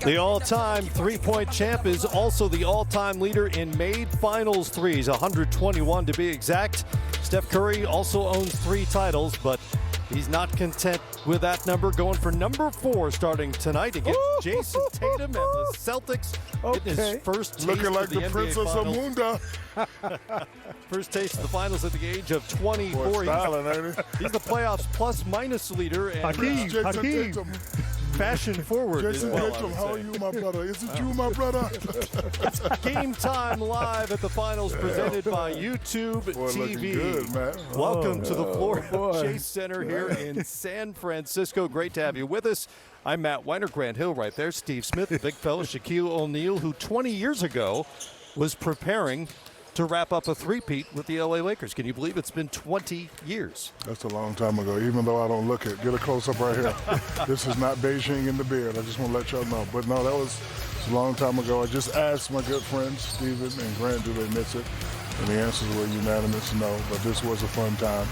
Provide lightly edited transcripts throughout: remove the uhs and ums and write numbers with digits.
The all-time three-point champ is also the all-time leader in made finals threes, 121 to be exact. Steph Curry also owns 3 titles, but he's not content with that number, going for number 4 starting tonight against Jason Tatum and the Celtics. Getting his first taste Looking like of the the NBA Princess Finals. Amunda. First taste of the finals at the age of 24. Boy, styling, ain't he? He's the playoffs plus-minus leader and Jason Tatum. fashion forward as Jason well. Tatum, how are you, my brother? Is it you, my brother? Game time live at the finals presented by YouTube Boy, looking TV. good, man. Welcome to the Florida Chase Center here in San Francisco. Great to have you with us. I'm Matt Weiner, Grant Hill right there, Steve Smith, the big fella, Shaquille O'Neal, who 20 years ago was preparing to wrap up a three-peat with the LA Lakers. Can you believe it's been 20 years? That's a long time ago, even though I don't look it. Get a close-up right here. This is not Beijing in the beard. I just want to let y'all know. But no, that was a long time ago. I just asked my good friends, Steven and Grant, do they miss it? And the answers were unanimous no, but this was a fun time.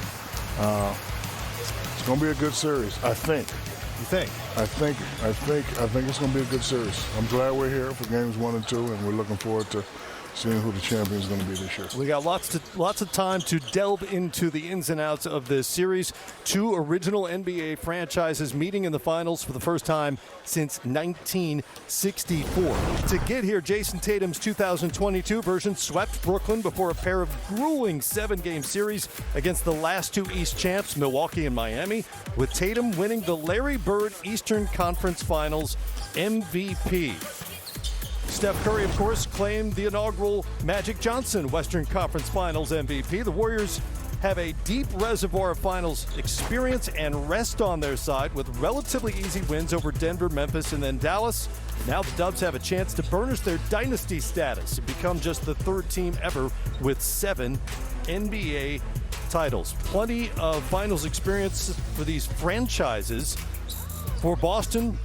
It's going to be a good series, I think. You think? I think it's going to be a good series. I'm glad we're here for games 1 and 2, and we're looking forward to seeing who the champion is going to be this year. We got lots of time to delve into the ins and outs of this series. 2 original NBA franchises meeting in the finals for the first time since 1964. To get here, Jason Tatum's 2022 version swept Brooklyn before a pair of grueling 7-game series against the last 2 East champs, Milwaukee and Miami, with Tatum winning the Larry Bird Eastern Conference Finals MVP. Steph Curry, of course, claimed the inaugural Magic Johnson Western Conference Finals MVP. The Warriors have a deep reservoir of finals experience and rest on their side with relatively easy wins over Denver, Memphis, and then Dallas. Now the Dubs have a chance to burnish their dynasty status and become just the 3rd team ever with 7 NBA titles. Plenty of finals experience for these franchises. For Boston,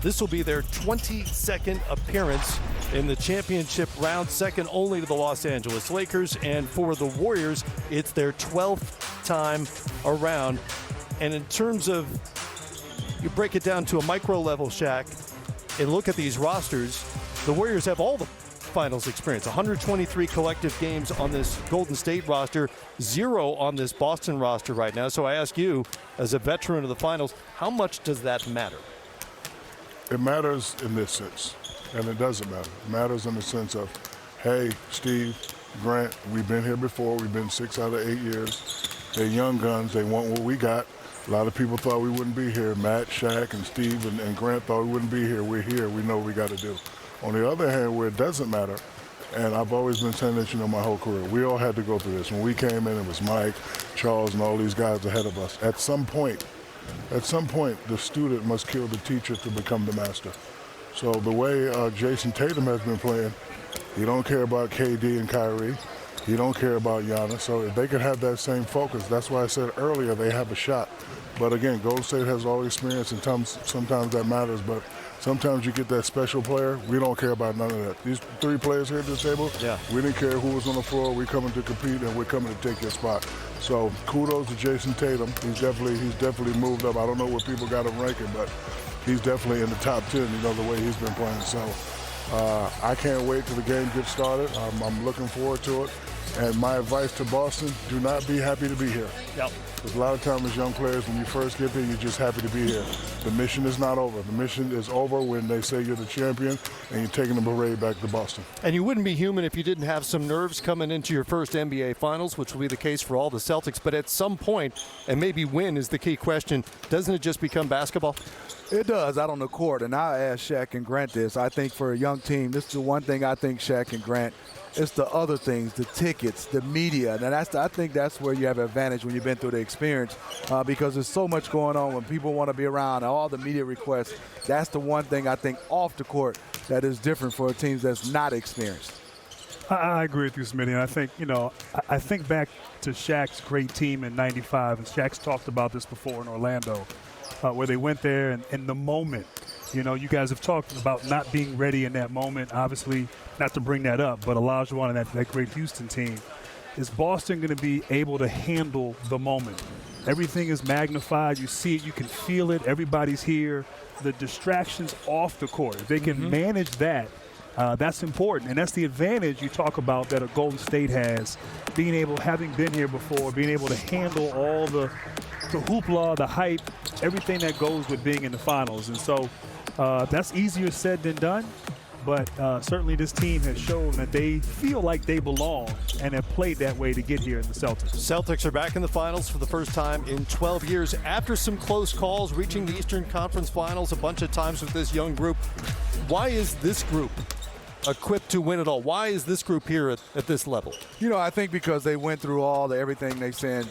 this will be their 22nd appearance in the championship round, second only to the Los Angeles Lakers. And for the Warriors, it's their 12th time around. And in terms of, you break it down to a micro level, Shaq, and look at these rosters, the Warriors have all the finals experience. 123 collective games on this Golden State roster, 0 on this Boston roster right now. So I ask you, as a veteran of the finals, how much does that matter? It matters in this sense, and it doesn't matter. It matters in the sense of, hey, Steve, Grant, we've been here before. We've been 6 out of 8 years. They're young guns. They want what we got. A lot of people thought we wouldn't be here. Matt, Shaq, and Steve and Grant thought we wouldn't be here. We're here. We know what we got to do. On the other hand, where it doesn't matter, and I've always been saying this, my whole career, we all had to go through this. When we came in, it was Mike, Charles, and all these guys ahead of us. At some point, the student must kill the teacher to become the master. So the way Jason Tatum has been playing, he don't care about KD and Kyrie. He don't care about Giannis. So if they could have that same focus, that's why I said earlier they have a shot. But again, Golden State has all the experience, and sometimes that matters. But sometimes you get that special player. We don't care about none of that. These 3 players here at this table, we didn't care who was on the floor. We're coming to compete, and we're coming to take your spot. So kudos to Jason Tatum. He's definitely moved up. I don't know where people got him ranking, but he's definitely in the top 10, the way he's been playing. So I can't wait till the game gets started. I'm looking forward to it. And my advice to Boston, do not be happy to be here. Yep. Because a lot of times as young players, when you first get here, you're just happy to be here. The mission is not over. The mission is over when they say you're the champion and you're taking the parade back to Boston. And you wouldn't be human if you didn't have some nerves coming into your first NBA Finals, which will be the case for all the Celtics. But at some point, and maybe when is the key question, doesn't it just become basketball? It does out on the court, and I'll ask Shaq and Grant this. I think for a young team, this is the one thing I think Shaq and Grant, it's the other things, the tickets, the media. And I think that's where you have an advantage when you've been through the experience because there's so much going on when people want to be around, all the media requests. That's the one thing I think off the court that is different for teams that's not experienced. I agree with you, Smitty. And I think, I think back to Shaq's great team in '95, and Shaq's talked about this before in Orlando, where they went there and in the moment, you guys have talked about not being ready in that moment. Obviously, not to bring that up, but Olajuwon and that great Houston team, is Boston going to be able to handle the moment? Everything is magnified. You see it. You can feel it. Everybody's here. The distractions off the court. If they can manage that, that's important. And that's the advantage you talk about that a Golden State has, being able, having been here before, being able to handle all the hoopla, the hype, everything that goes with being in the finals. And so that's easier said than done. But certainly this team has shown that they feel like they belong and have played that way to get here in the Celtics. Celtics are back in the finals for the first time in 12 years after some close calls, reaching the Eastern Conference Finals a bunch of times with this young group. Why is this group equipped to win it all? Why is this group here at this level? You know, I think because they went through all everything they said.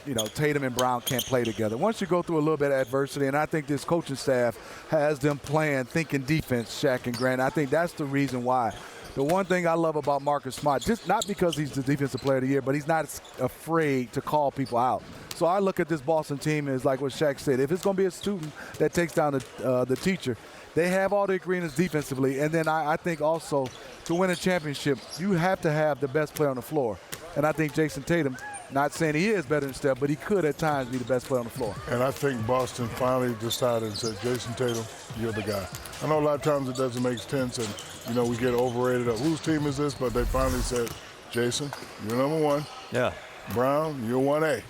You know, Tatum and Brown can't play together. Once you go through a little bit of adversity, and I think this coaching staff has them playing, thinking defense, Shaq and Grant. I think that's the reason why. The one thing I love about Marcus Smart, just not because he's the defensive player of the year, but he's not afraid to call people out. So I look at this Boston team as like what Shaq said. If it's going to be a student that takes down the teacher, they have all the ingredients defensively. And then I think also to win a championship, you have to have the best player on the floor. And I think Jason Tatum, not saying he is better than Steph, but he could at times be the best player on the floor. And I think Boston finally decided and said, Jason Tatum, you're the guy. I know a lot of times it doesn't make sense, and, you know, we get overrated of whose team is this, but they finally said, Jason, you're number one. Yeah. Brown, you're 1A.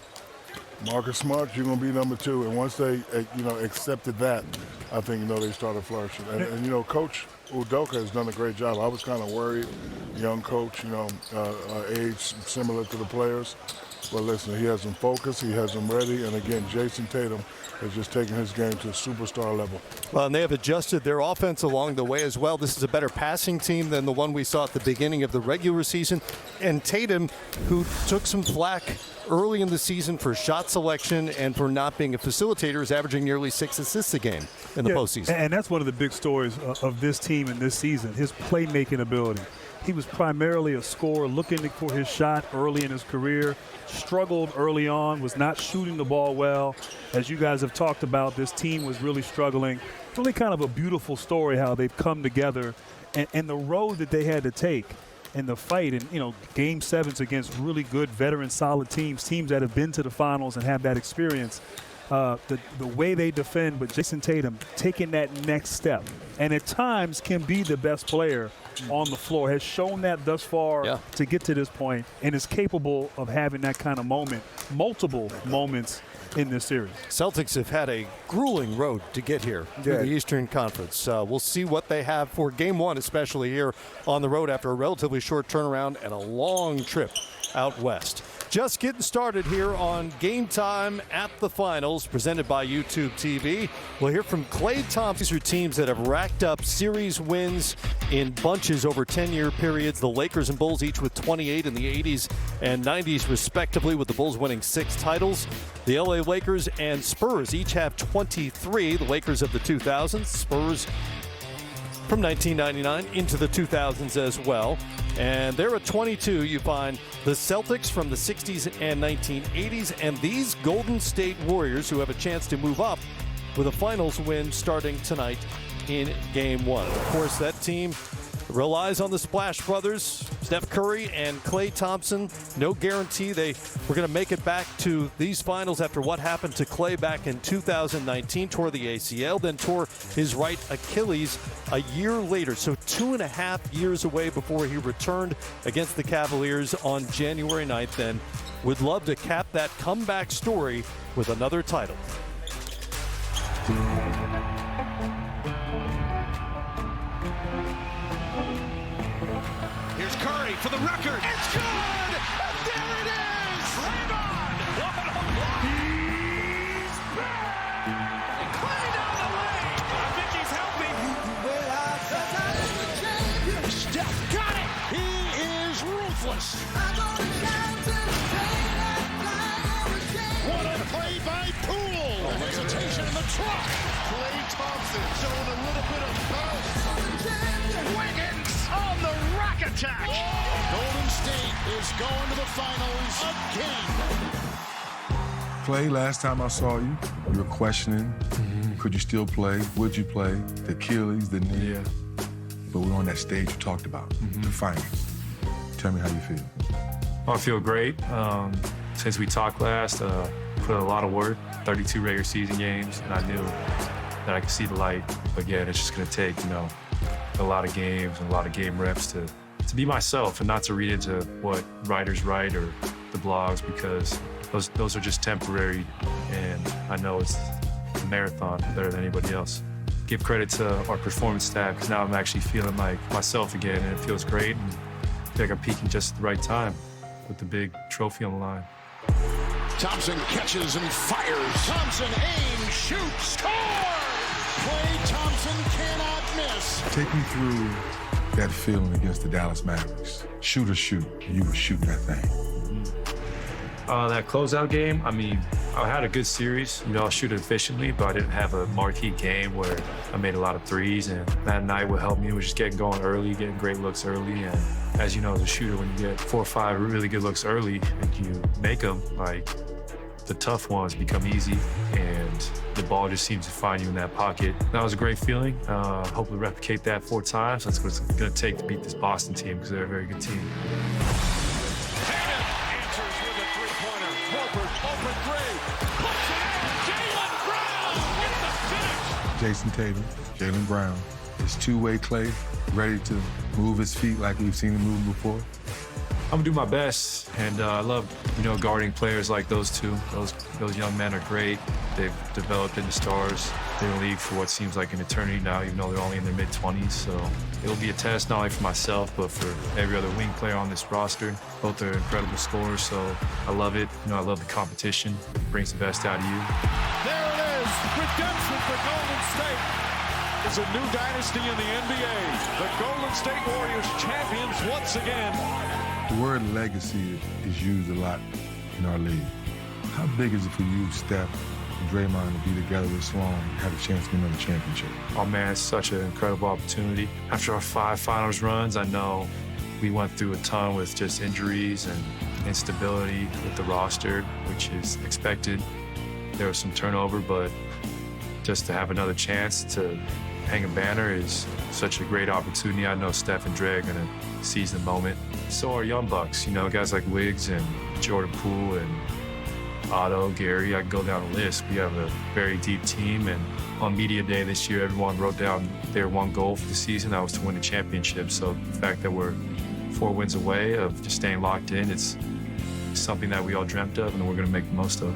Marcus Smart, you're going to be number 2. And once they, accepted that, I think, they started flourishing. And Coach Udoka has done a great job. I was kind of worried, young coach, age similar to the players. But listen, he has them focused, he has them ready, and again, Jason Tatum has just taken his game to a superstar level. Well, and they have adjusted their offense along the way as well. This is a better passing team than the one we saw at the beginning of the regular season. And Tatum, who took some flack early in the season for shot selection and for not being a facilitator, is averaging nearly 6 assists a game in the postseason. And that's one of the big stories of this team in this season, his playmaking ability. He was primarily a scorer looking for his shot early in his career, struggled early on, was not shooting the ball well. As you guys have talked about, this team was really struggling. It's really kind of a beautiful story how they've come together and the road that they had to take in the fight. And, game 7s against really good, veteran, solid teams that have been to the finals and have that experience. The way they defend, but Jason Tatum taking that next step, and at times can be the best player on the floor, has shown that thus far to get to this point, and is capable of having that kind of moment, multiple moments in this series. Celtics have had a grueling road to get here through the Eastern Conference. We'll see what they have for Game 1, especially here on the road after a relatively short turnaround and a long trip out west. Just getting started here on Gametime at the Finals, presented by YouTube TV. We'll hear from Klay Thompson. These are teams that have racked up series wins in bunches over 10-year periods. The Lakers and Bulls each with 28 in the 80s and 90s respectively, with the Bulls winning 6 titles. The LA Lakers and Spurs each have 23. The Lakers of the 2000s, Spurs from 1999 into the 2000s as well. And there at 22, you find the Celtics from the 60s and 1980s, and these Golden State Warriors, who have a chance to move up with a finals win starting tonight in Game 1. Of course, that team relies on the Splash Brothers, Steph Curry and Klay Thompson. No guarantee they were going to make it back to these finals after what happened to Klay back in 2019. Tore the ACL, then tore his right Achilles a year later. So 2.5 years away before he returned against the Cavaliers on January 9th. And would love to cap that comeback story with another title. Curry for the record. It's good! And there it is! Right on! What a block! He's back! Klay down the lane! I think he's healthy. Steph got it! He is ruthless. What a play by Poole! The hesitation in the truck. Klay Thompson showing a little bit of bounce. Wiggins on the rack attack. Golden State is going to the finals again. Klay, last time I saw you, you were questioning, could you still play? Would you play? The Achilles, the knee. Yeah. But we're on that stage you talked about, the finals. Tell me how you feel. Well, I feel great. Since we talked last, put a lot of work, 32 regular season games, and I knew that I could see the light. But again, it's just going to take, a lot of games and a lot of game reps to be myself and not to read into what writers write or the blogs, because those are just temporary, and I know it's a marathon better than anybody else. Give credit to our performance staff, because now I'm actually feeling like myself again, and it feels great. And I feel like I'm peaking just at the right time with the big trophy on the line. Thompson catches and fires. Thompson aims, shoots, score! Klay Thompson cannot miss. Take me through that feeling against the Dallas Mavericks. Shoot or shoot, you were shooting that thing. That closeout game, I had a good series. I shoot efficiently, but I didn't have a marquee game where I made a lot of threes. And that night what helped me was just getting going early, getting great looks early. And as you know, as a shooter, when you get 4 or 5 really good looks early and you make them, the tough ones become easy, and the ball just seems to find you in that pocket. That was a great feeling. Hopefully replicate that 4 times. That's what it's going to take to beat this Boston team, because they're a very good team. Jason Tatum, Jaylen Brown, is two-way Klay ready to move his feet like we've seen him move before? I'm gonna do my best, and I love, guarding players like those two. Those young men are great. They've developed into stars. They're in the league for what seems like an eternity now, even though they're only in their mid-20s. So it'll be a test not only for myself, but for every other wing player on this roster. Both are incredible scorers, so I love it. I love the competition. It brings the best out of you. There it is, redemption for Golden State. It's a new dynasty in the NBA. The Golden State Warriors champions once again. The word legacy is used a lot in our league. How big is it for you, Steph, and Draymond to be together this long and have a chance to win another championship? Oh man, it's such an incredible opportunity. After our 5 finals runs, I know we went through a ton with just injuries and instability with the roster, which is expected. There was some turnover, but just to have another chance to hang a banner is such a great opportunity. I know Steph and Dre are going to seize the moment. So are young bucks, guys like Wiggs and Jordan Poole and Otto, Gary. I can go down the list. We have a very deep team, and on media day this year, everyone wrote down their one goal for the season. That was to win the championship. So the fact that we're 4 wins away of just staying locked in, it's something that we all dreamt of, and we're going to make the most of.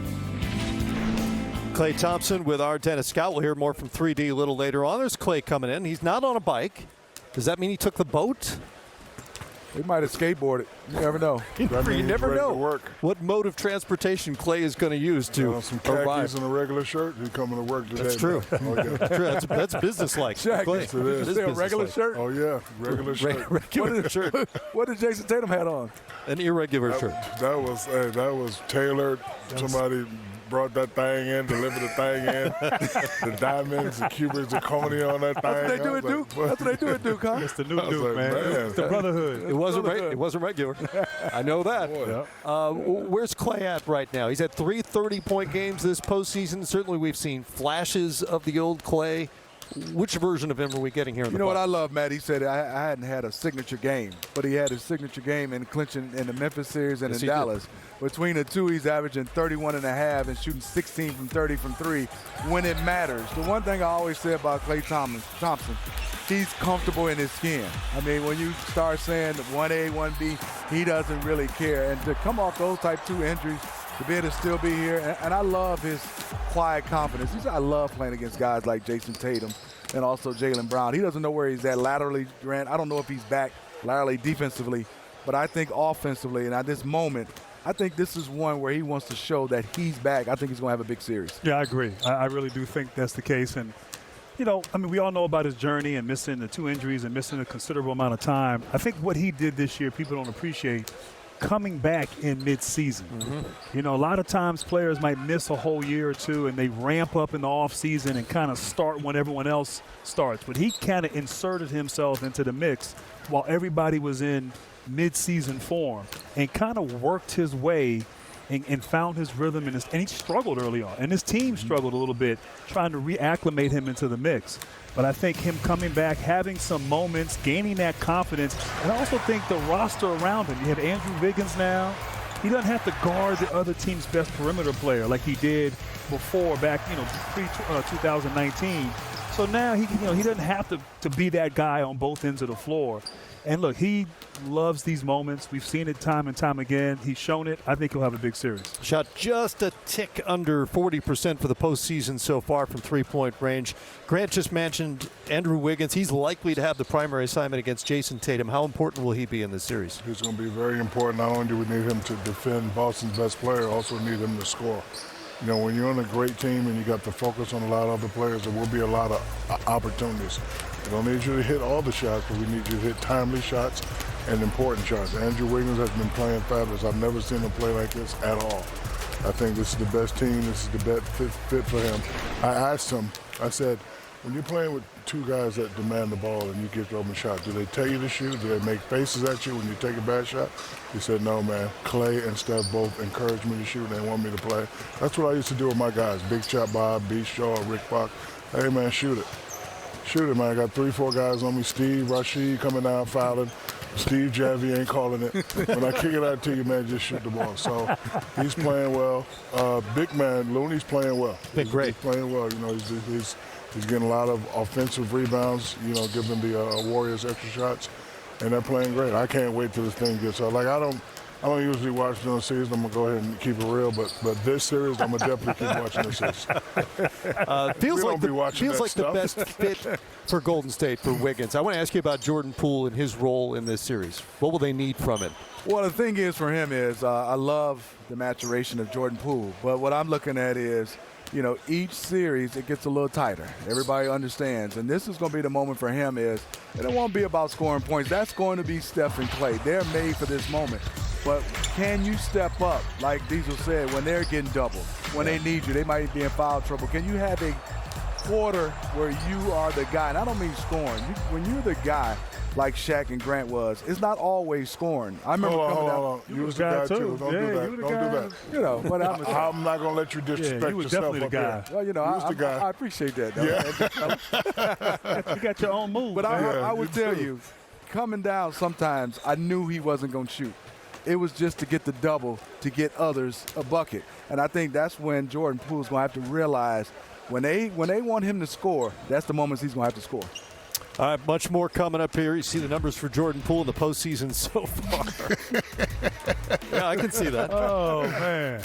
Klay Thompson with our Dennis Scott. We'll hear more from 3D a little later on. There's Klay coming in. He's not on a bike. Does that mean he took the boat? He might have skateboarded. You never know. You never know work. what mode of transportation Klay is going to use to some arrive. khakis and a regular shirt. He's coming to work today. That's true. Oh, yeah. That's true. That's business-like. Shaq, Klay. Yes, it is. Is there a regular shirt? Oh, yeah, regular shirt. Regular shirt. What did Jason Tatum have on? An irregular shirt. That was tailored. Somebody brought that thing in, delivered the thing in. The diamonds, the cubic zirconia on that thing. That's what they do at Duke. That's what they do at Duke, huh? It's the new I was Duke, like, man. man. It's the brotherhood. It wasn't regular. I know that. Where's Klay at right now? He's had 3 30-point games this postseason. Certainly we've seen flashes of the old Klay. Which version of him are we getting here in the You know what I Bucks? love, Matt? He said I hadn't had a signature game, but he had his signature game in clinching in the Memphis series and Yes, in he Dallas. Between the two, he's averaging 31.5 and shooting 16 from 30 from 3 when it matters. The one thing I always say about Klay Thompson, he's comfortable in his skin. When you start saying 1A, 1B, he doesn't really care. And to come off those type 2 injuries, to be able to still be here, and I love his quiet confidence. I love playing against guys like Jason Tatum and also Jaylen Brown. He doesn't know where he's at laterally, Grant. I don't know if he's back laterally defensively, but I think offensively, and at this moment, I think this is one where he wants to show that he's back. I think he's going to have a big series. Yeah, I agree. I really do think that's the case. And, we all know about his journey and missing the 2 injuries and missing a considerable amount of time. I think what he did this year, people don't appreciate coming back in mid-season. A lot of times players might miss a whole year or 2 and they ramp up in the off-season and kind of start when everyone else starts. But he kind of inserted himself into the mix while everybody was in mid-season form and kind of worked his way and found his rhythm, and he struggled early on. And his team struggled a little bit trying to reacclimate him into the mix. But I think him coming back, having some moments, gaining that confidence, and I also think the roster around him. You have Andrew Wiggins now. He doesn't have to guard the other team's best perimeter player like he did before, back, pre-2019. So now he doesn't have to be that guy on both ends of the floor. And look, he loves these moments. We've seen it time and time again. He's shown it. I think he'll have a big series. Shot just a tick under 40% for the postseason so far from three-point range. Grant just mentioned Andrew Wiggins. He's likely to have the primary assignment against Jason Tatum. How important will he be in this series? He's going to be very important. Not only do we need him to defend Boston's best player, also need him to score. You know, when you're on a great team and you got the focus on a lot of other players, there will be a lot of opportunities. We don't need you to hit all the shots, but we need you to hit timely shots and important shots. Andrew Wiggins has been playing fabulous. I've never seen him play like this at all. I think this is the best team. This is the best fit for him. I asked him, I said, when you're playing with two guys that demand the ball and you get the open shot, do they tell you to shoot? Do they make faces at you when you take a bad shot? He said, no, man. Clay and Steph both encourage me to shoot and they want me to play. That's what I used to do with my guys. Big Shot Bob, B. Shaw, Rick Fox. Hey, man, shoot it. Shoot it, man. I got 3-4 guys on me. Steve, Rashid coming down, fouling. Steve Javi ain't calling it. When I kick it out to you, man, just shoot the ball. So he's playing well. Big man, Looney's playing well. Been great. He's playing well. You know, he's getting a lot of offensive rebounds, you know, giving the Warriors extra shots, and they're playing great. I can't wait till this thing gets out. Like, I don't usually watch during the season. I'm going to go ahead and keep it real, but this series, I'm going to definitely keep watching this series. Feels like the best fit for Golden State for Wiggins. I want to ask you about Jordan Poole and his role in this series. What will they need from him? Well, the thing is for him is I love the maturation of Jordan Poole, but what I'm looking at is, you know, each series it gets a little tighter. Everybody understands, and this is going to be the moment for him is, and it won't be about scoring points. That's going to be Steph and Clay. They're made for this moment. But can you step up, like Diesel said, when they're getting doubled, when they need you, they might be in foul trouble. Can you have a quarter where you are the guy? And I don't mean scoring. When you're the guy, like Shaq and Grant was, it's not always scoring. I remember coming down. You was the guy too. Don't do that. Don't do that. You know, but I'm not gonna let you disrespect you was yourself. definitely the guy. Well, you know, I appreciate that. You got your own move. But I would tell you, coming down sometimes, I knew he wasn't gonna shoot. It was just to get the double, to get others a bucket. And I think that's when Jordan Poole's going to have to realize when they want him to score, that's the moments he's going to have to score. All right, much more coming up here. You see the numbers for Jordan Poole in the postseason so far. Yeah, I can see that. Oh, man.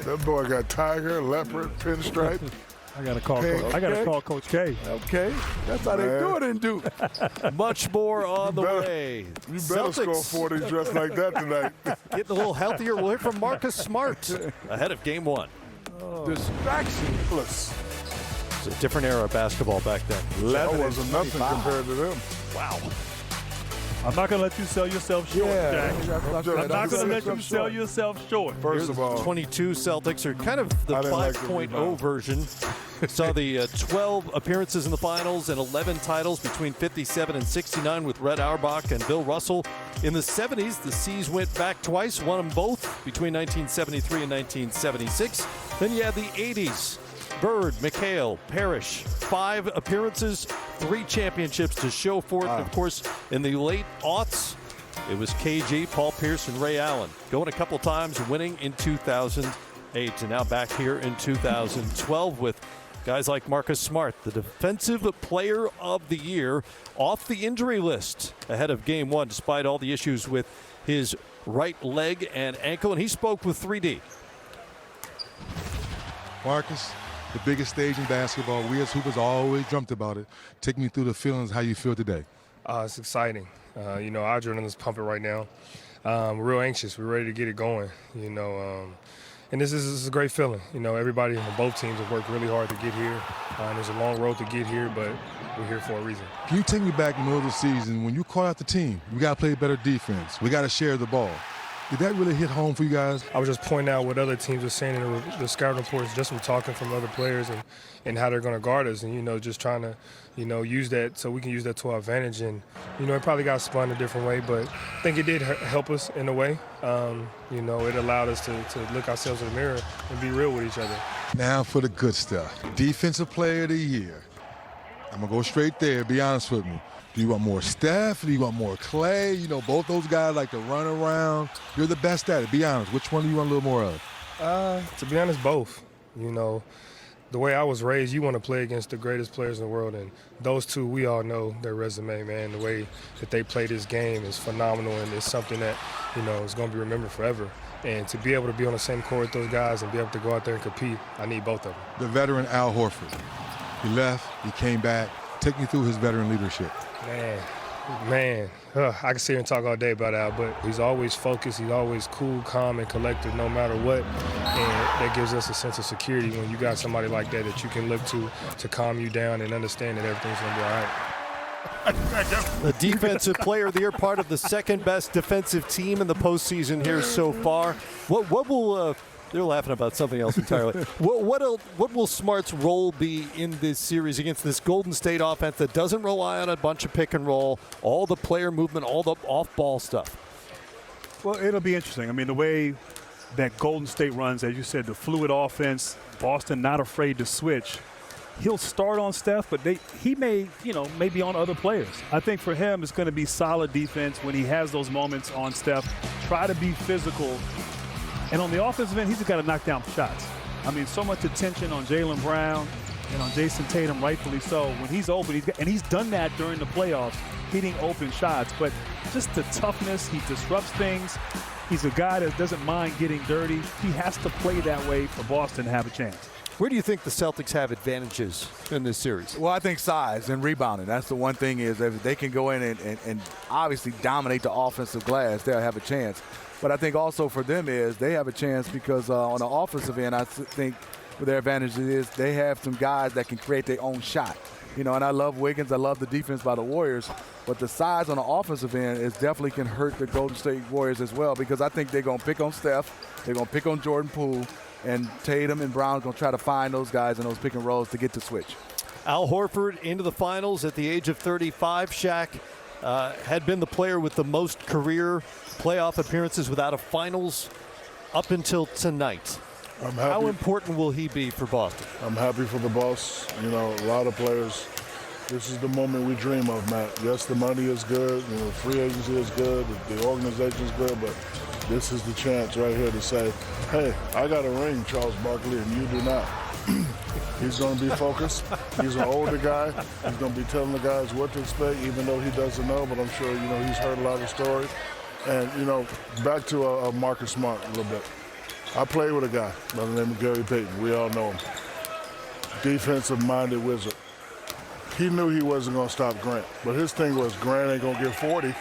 That boy got tiger, leopard, pinstripe. I got to call Coach K. Okay. That's how they do it in Duke. Much more on the way. You better score 40 dressed like that tonight. Getting a little healthier. We'll hear from Marcus Smart ahead of game one. Distraction. Plus, It's a different era of basketball back then. that wasn't nothing compared to them. Wow. I'm not going to let you sell yourself short, Jack. I'm not going to let you sell yourself short. First of all, 22 Celtics are kind of the 5.0 version. Saw the 12 appearances in the finals and 11 titles between 57 and 69 with Red Auerbach and Bill Russell. In the 70s, the C's went back twice, won them both between 1973 and 1976. Then you had the 80s. Bird, McHale, Parrish, 5 appearances, 3 championships to show for it. And of course, in the late aughts, it was KG, Paul Pierce, and Ray Allen. Going a couple times, winning in 2008. And now back here in 2012 with guys like Marcus Smart, the Defensive Player of the Year, off the injury list ahead of Game 1, despite all the issues with his right leg and ankle. And he spoke with 3D. Marcus, the biggest stage in basketball. We as Hoopers always dreamt about it. Take me through the feelings, how you feel today. It's exciting. Our adrenaline is pumping right now. We're real anxious. We're ready to get it going, and this is a great feeling. Everybody on both teams have worked really hard to get here. And there's a long road to get here, but we're here for a reason. Can you take me back in the middle of the season when you call out the team? We got to play better defense. We got to share the ball. Did that really hit home for you guys? I was just pointing out what other teams are saying in the scouting reports, just from talking from other players and how they're going to guard us, and just trying to use that so we can use that to our advantage. And it probably got spun a different way, but I think it did help us in a way. It allowed us to look ourselves in the mirror and be real with each other. Now for the good stuff. Defensive Player of the Year. I'm going to go straight there. Be honest with me. Do you want more Steph? Do you want more Clay? Both those guys like to run around. You're the best at it. Be honest. Which one do you want a little more of? To be honest, both. The way I was raised, you want to play against the greatest players in the world, and those two, we all know their resume, man. The way that they play this game is phenomenal, and it's something that, is going to be remembered forever. And to be able to be on the same court with those guys and be able to go out there and compete, I need both of them. The veteran Al Horford. He left, he came back. Take me through his veteran leadership. Man, I can sit here and talk all day about Al, but he's always focused. He's always cool, calm, and collected no matter what. And that gives us a sense of security when you got somebody like that you can look to calm you down and understand that everything's going to be all right. The Defensive Player of the Year, part of the second best defensive team in the postseason here so far. What will they're laughing about something else entirely. What will Smart's role be in this series against this Golden State offense that doesn't rely on a bunch of pick and roll, all the player movement, all the off-ball stuff? Well, it'll be interesting. I mean, the way that Golden State runs, as you said, the fluid offense, Boston not afraid to switch. He'll start on Steph, but he may be on other players. I think for him, it's going to be solid defense when he has those moments on Steph. Try to be physical. And on the offensive end, he's just got to knock down shots. I mean, so much attention on Jaylen Brown and on Jason Tatum, rightfully so. When he's open, he's done that during the playoffs, hitting open shots. But just the toughness, he disrupts things. He's a guy that doesn't mind getting dirty. He has to play that way for Boston to have a chance. Where do you think the Celtics have advantages in this series? Well, I think size and rebounding. That's the one thing is if they can go in and obviously dominate the offensive glass, they'll have a chance. But I think also for them is they have a chance because on the offensive end, I think their advantage is they have some guys that can create their own shot. And I love Wiggins. I love the defense by the Warriors. But the size on the offensive end is definitely can hurt the Golden State Warriors as well because I think they're going to pick on Steph. They're going to pick on Jordan Poole. And Tatum and Brown are going to try to find those guys in those pick and rolls to get the switch. Al Horford into the finals at the age of 35. Shaq had been the player with the most career playoff appearances without a finals up until tonight. I'm happy. How important will he be for Boston? I'm happy for the boss. A lot of players, this is the moment we dream of, Matt. Yes, the money is good. Free agency is good. The organization is good. But this is the chance right here to say, hey, I got a ring, Charles Barkley, and you do not. He's going to be focused. He's an older guy. He's going to be telling the guys what to expect, even though he doesn't know. But I'm sure, he's heard a lot of stories. And, back to Marcus Smart a little bit. I played with a guy by the name of Gary Payton. We all know him. Defensive-minded wizard. He knew he wasn't going to stop Grant. But his thing was Grant ain't going to get 40.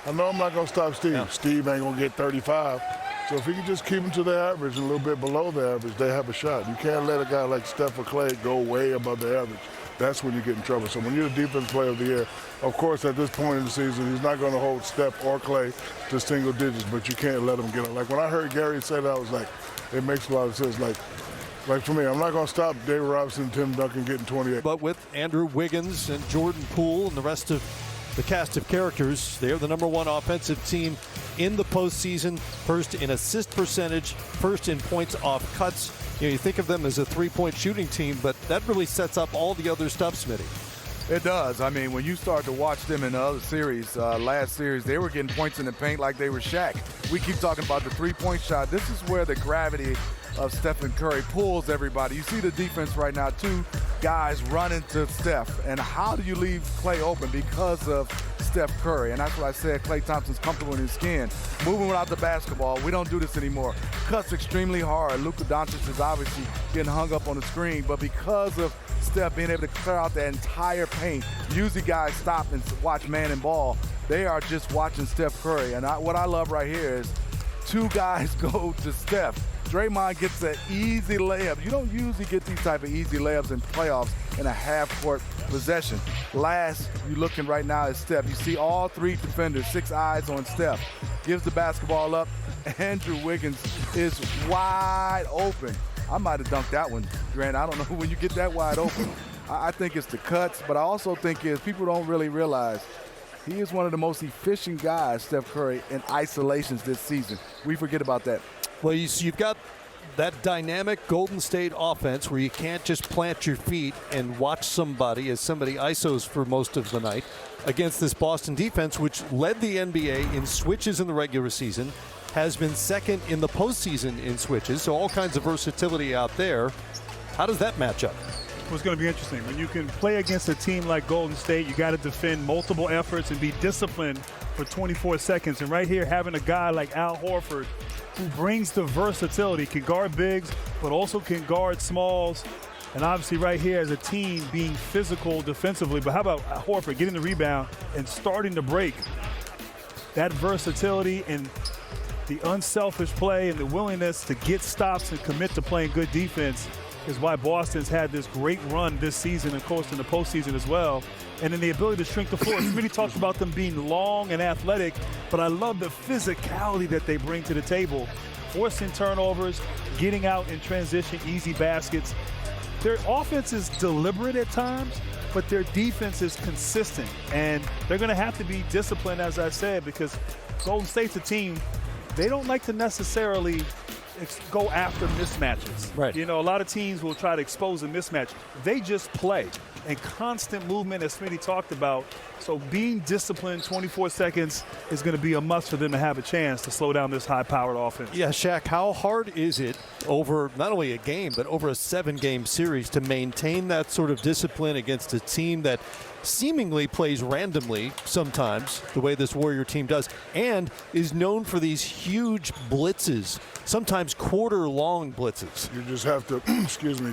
I know I'm not going to stop Steve. Yeah. Steve ain't going to get 35. So if he can just keep them to their average and a little bit below the average, they have a shot. You can't let a guy like Steph or Clay go way above the average. That's when you get in trouble. So when you're the defensive player of the year, of course, at this point in the season, he's not going to hold Steph or Clay to single digits, but you can't let him get it. Like when I heard Gary say that, I was like, it makes a lot of sense. Like for me, I'm not going to stop David Robinson and Tim Duncan getting 28. But with Andrew Wiggins and Jordan Poole and the rest of the cast of characters, they're the number one offensive team in the postseason, first in assist percentage, first in points off cuts. You think of them as a three-point shooting team, but that really sets up all the other stuff, Smitty. It does. I mean, when you start to watch them in the other series, last series, they were getting points in the paint like they were Shaq. We keep talking about the three-point shot. This is where the gravity of Stephen Curry pulls everybody. You see the defense right now, two guys running to Steph. And how do you leave Clay open? Because of Steph Curry. And that's what I said, Klay Thompson's comfortable in his skin. Moving without the basketball, we don't do this anymore. Cuts extremely hard. Luka Doncic is obviously getting hung up on the screen, but because of Steph being able to clear out the entire paint, usually guys stop and watch man and ball. They are just watching Steph Curry. And what I love right here is two guys go to Steph. Draymond gets an easy layup. You don't usually get these type of easy layups in playoffs in a half-court possession. Last, you're looking right now at Steph. You see all three defenders, 6 eyes on Steph. Gives the basketball up. Andrew Wiggins is wide open. I might have dunked that one, Grant. I don't know when you get that wide open. I think it's the cuts, but I also think people don't really realize he is one of the most efficient guys, Steph Curry, in isolations this season. We forget about that. Well, you've got that dynamic Golden State offense where you can't just plant your feet and watch somebody as somebody ISOs for most of the night against this Boston defense, which led the NBA in switches in the regular season, has been second in the postseason in switches, so all kinds of versatility out there. How does that match up? It's going to be interesting. When you can play against a team like Golden State, you got to defend multiple efforts and be disciplined for 24 seconds. And right here, having a guy like Al Horford who brings the versatility, can guard bigs, but also can guard smalls. And obviously right here as a team being physical defensively. But how about Horford getting the rebound and starting to break? That versatility and the unselfish play and the willingness to get stops and commit to playing good defense is why Boston's had this great run this season, of course, in the postseason as well. And then the ability to shrink the floor. Smitty talks about them being long and athletic, but I love the physicality that they bring to the table. Forcing turnovers, getting out in transition, easy baskets. Their offense is deliberate at times, but their defense is consistent. And they're going to have to be disciplined, as I said, because Golden State's a team, they don't like to necessarily go after mismatches. Right. You know, a lot of teams will try to expose a mismatch. They just play. And constant movement, as Smitty talked about. So being disciplined 24 seconds is going to be a must for them to have a chance to slow down this high-powered offense. Yeah, Shaq, how hard is it over not only a game, but over a 7-game series to maintain that sort of discipline against a team that seemingly plays randomly sometimes, the way this Warrior team does, and is known for these huge blitzes, sometimes quarter-long blitzes? You just have to,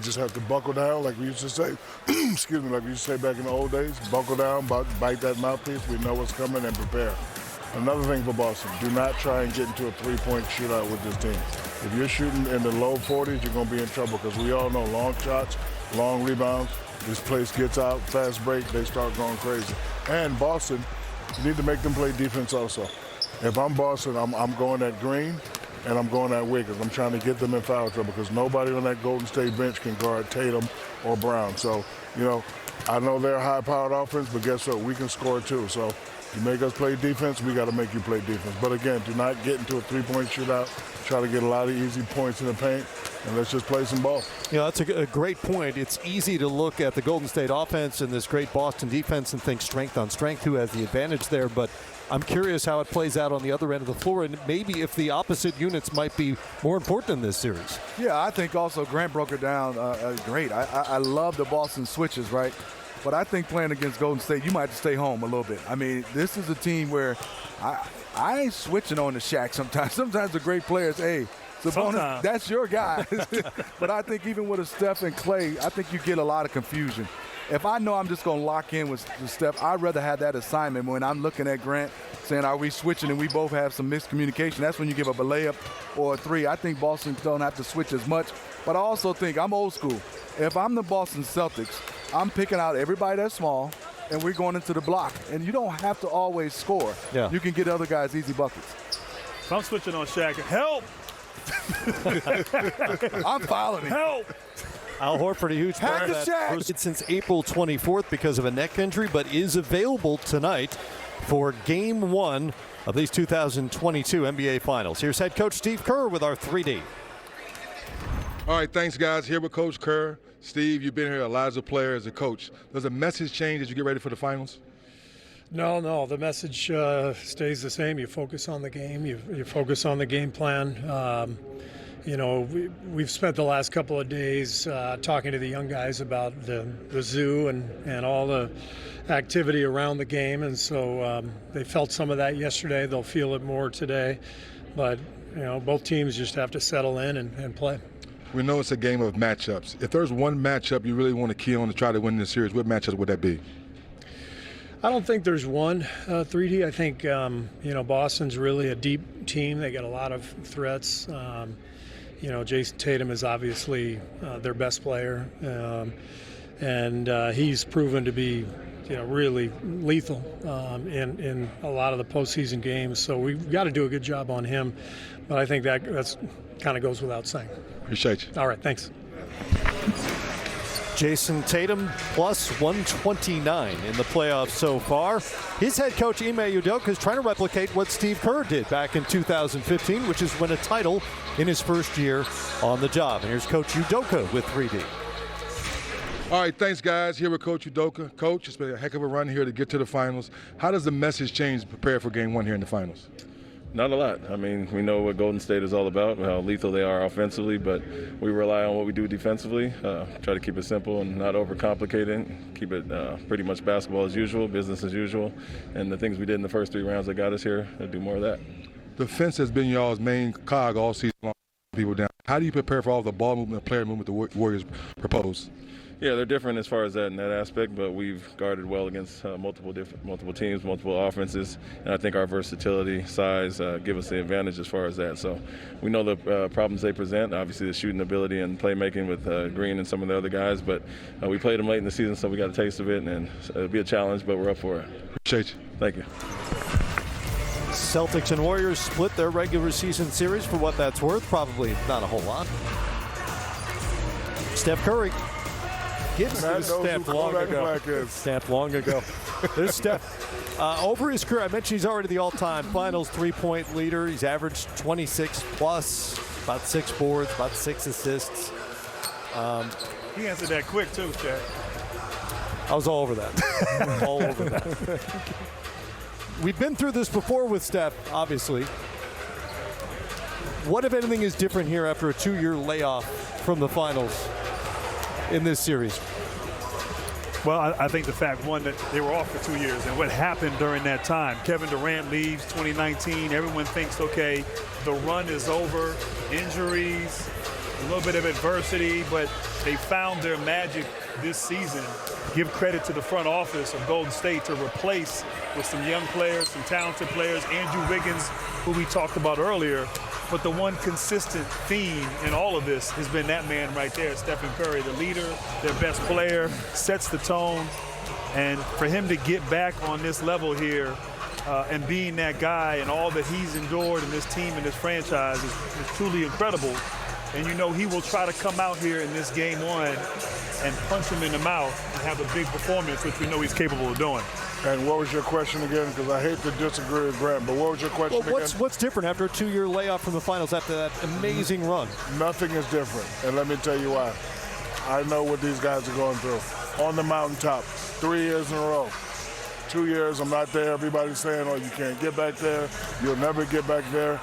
just have to buckle down, like we used to say, like we used to say back in the old days, buckle down, bite that mouthpiece, we know what's coming, and prepare. Another thing for Boston, do not try and get into a three-point shootout with this team. If you're shooting in the low 40s, you're going to be in trouble because we all know long shots, long rebounds, this place gets out, fast break, they start going crazy. And Boston, you need to make them play defense also. If I'm Boston, I'm going at Green and I'm going at Wiggins. I'm trying to get them in foul trouble because nobody on that Golden State bench can guard Tatum or Brown. So, you know, I know they're a high-powered offense, but guess what? We can score too. So you make us play defense, we got to make you play defense. But again, do not get into a three-point shootout. Try to get a lot of easy points in the paint, and let's just play some ball. You know, that's a great point. It's easy to look at the Golden State offense and this great Boston defense and think strength on strength, who has the advantage there. But I'm curious how it plays out on the other end of the floor, and maybe if the opposite units might be more important in this series. Yeah, I think also Grant broke it down great. I love the Boston switches, right? But I think playing against Golden State, you might have to stay home a little bit. I mean, this is a team where I ain't switching on the Shaq sometimes. Sometimes the great players, hey, Sabonis, that's your guy. But I think even with a Steph and Clay, I think you get a lot of confusion. If I know I'm just going to lock in with Steph, I'd rather have that assignment when I'm looking at Grant saying, are we switching, and we both have some miscommunication. That's when you give up a layup or a three. I think Boston don't have to switch as much. But I also think, I'm old school. If I'm the Boston Celtics, I'm picking out everybody that's small, and we're going into the block. And you don't have to always score. Yeah. You can get other guys easy buckets. If I'm switching on Shaq, help! I'm following him. Help! Al Horford, a huge part of that. Hosted since April 24th because of a neck injury, but is available tonight for Game 1 of these 2022 NBA Finals. Here's head coach Steve Kerr with our 3D. All right, thanks, guys. Here with Coach Kerr. Steve, you've been here a lot as a player, as a coach. Does the message change as you get ready for the finals? No. The message stays the same. You focus on the game. You focus on the game plan. We've spent the last couple of days talking to the young guys about the zoo and all the activity around the game, and so they felt some of that yesterday. They'll feel it more today. But, both teams just have to settle in and play. We know it's a game of matchups. If there's one matchup you really want to key on to try to win this series, what matchup would that be? I don't think there's one, 3D. I think, Boston's really a deep team. They got a lot of threats. Jason Tatum is obviously their best player, and he's proven to be really lethal in a lot of the postseason games. So we've got to do a good job on him. But I think that's kind of goes without saying. Appreciate you. All right, thanks. Jason Tatum plus 129 in the playoffs so far. His head coach Ime Udoka is trying to replicate what Steve Kerr did back in 2015, which is win a title in his first year on the job. And here's Coach Udoka with 3D. All right, thanks, guys. Here with Coach Udoka. Coach, it's been a heck of a run here to get to the finals. How does the message change to prepare for Game 1 here in the finals? Not a lot. I mean, we know what Golden State is all about, how lethal they are offensively, but we rely on what we do defensively. Try to keep it simple and not overcomplicate it. Keep it pretty much basketball as usual, business as usual. And the things we did in the first 3 rounds that got us here, we'll do more of that. Defense has been y'all's main cog all season long, people down. How do you prepare for all the ball movement and player movement the Warriors propose? Yeah, they're different as far as that in that aspect, but we've guarded well against multiple teams, multiple offenses, and I think our versatility, size, give us the advantage as far as that. So we know the problems they present, obviously the shooting ability and playmaking with Green and some of the other guys, but we played them late in the season, so we got a taste of it, and it'll be a challenge, but we're up for it. Appreciate you. Thank you. Celtics and Warriors split their regular season series for what that's worth. Probably not a whole lot. Steph Curry. Stamped long ago. There's Steph. Over his career, I mentioned he's already the all-time finals three-point leader. He's averaged 26 plus, about 6 boards, about 6 assists. He answered that quick too, Shaq. I was all over that. All over that. We've been through this before with Steph, obviously. What, if anything, is different here after a 2-year layoff from the finals in this series? Well, I think the fact, one, that they were off for 2 years, and what happened during that time. Kevin Durant leaves 2019. Everyone thinks, okay, the run is over, injuries, a little bit of adversity, but they found their magic this season. Give credit to the front office of Golden State to replace with some young players, some talented players, Andrew Wiggins, who we talked about earlier. But the one consistent theme in all of this has been that man right there, Stephen Curry, the leader, their best player, sets the tone. And for him to get back on this level here and being that guy and all that he's endured in this team and this franchise is truly incredible. And you know he will try to come out here in this Game 1 and punch him in the mouth and have a big performance, which we know he's capable of doing. And what was your question again? Because I hate to disagree with Grant, but what was your question again? What's different after a 2-year layoff from the finals after that amazing run? Nothing is different, and let me tell you why. I know what these guys are going through. On the mountaintop, 3 years in a row. 2 years, I'm not there. Everybody's saying, oh, you can't get back there. You'll never get back there.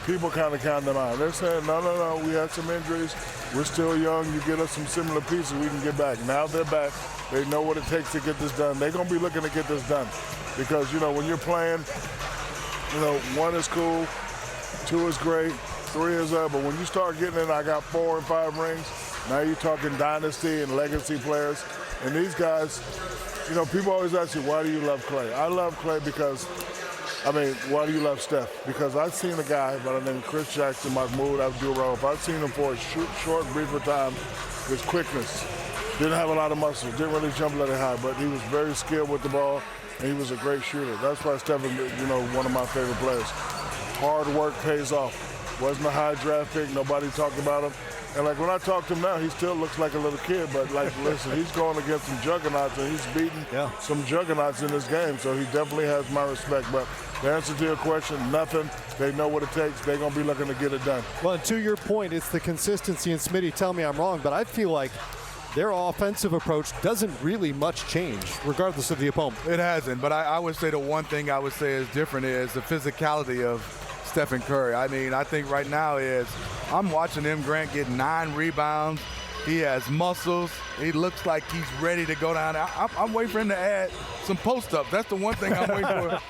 People kind of count them out. They're saying, no, we had some injuries. We're still young. You get us some similar pieces, we can get back. Now they're back. They know what it takes to get this done. They're going to be looking to get this done. Because, when you're playing, 1 is cool, 2 is great, 3 is up. But when you start getting in, I got 4 and 5 rings. Now you're talking dynasty and legacy players. And these guys, people always ask you, why do you love Clay? I love Clay because, why do you love Steph? Because I've seen a guy by the name of Chris Jackson, Mahmoud Abdul-Rauf. I've seen him for a short, briefer time. His quickness. Didn't have a lot of muscle. Didn't really jump really high, but he was very skilled with the ball, and he was a great shooter. That's why Steph is, one of my favorite players. Hard work pays off. Wasn't a high draft pick. Nobody talked about him. And, when I talk to him now, he still looks like a little kid. But, listen, he's going against some juggernauts, and he's beating some juggernauts in this game. So he definitely has my respect. But the answer to your question, nothing. They know what it takes. They're going to be looking to get it done. Well, and to your point, it's the consistency. And, Smitty, tell me I'm wrong, but I feel like their offensive approach doesn't really much change, regardless of the opponent. It hasn't, but I would say the one thing I would say is different is the physicality of Stephen Curry. I think right now I'm watching him, Grant, get 9 rebounds. He has muscles. He looks like he's ready to go down. I'm waiting for him to add some post-ups. That's the one thing I'm waiting for.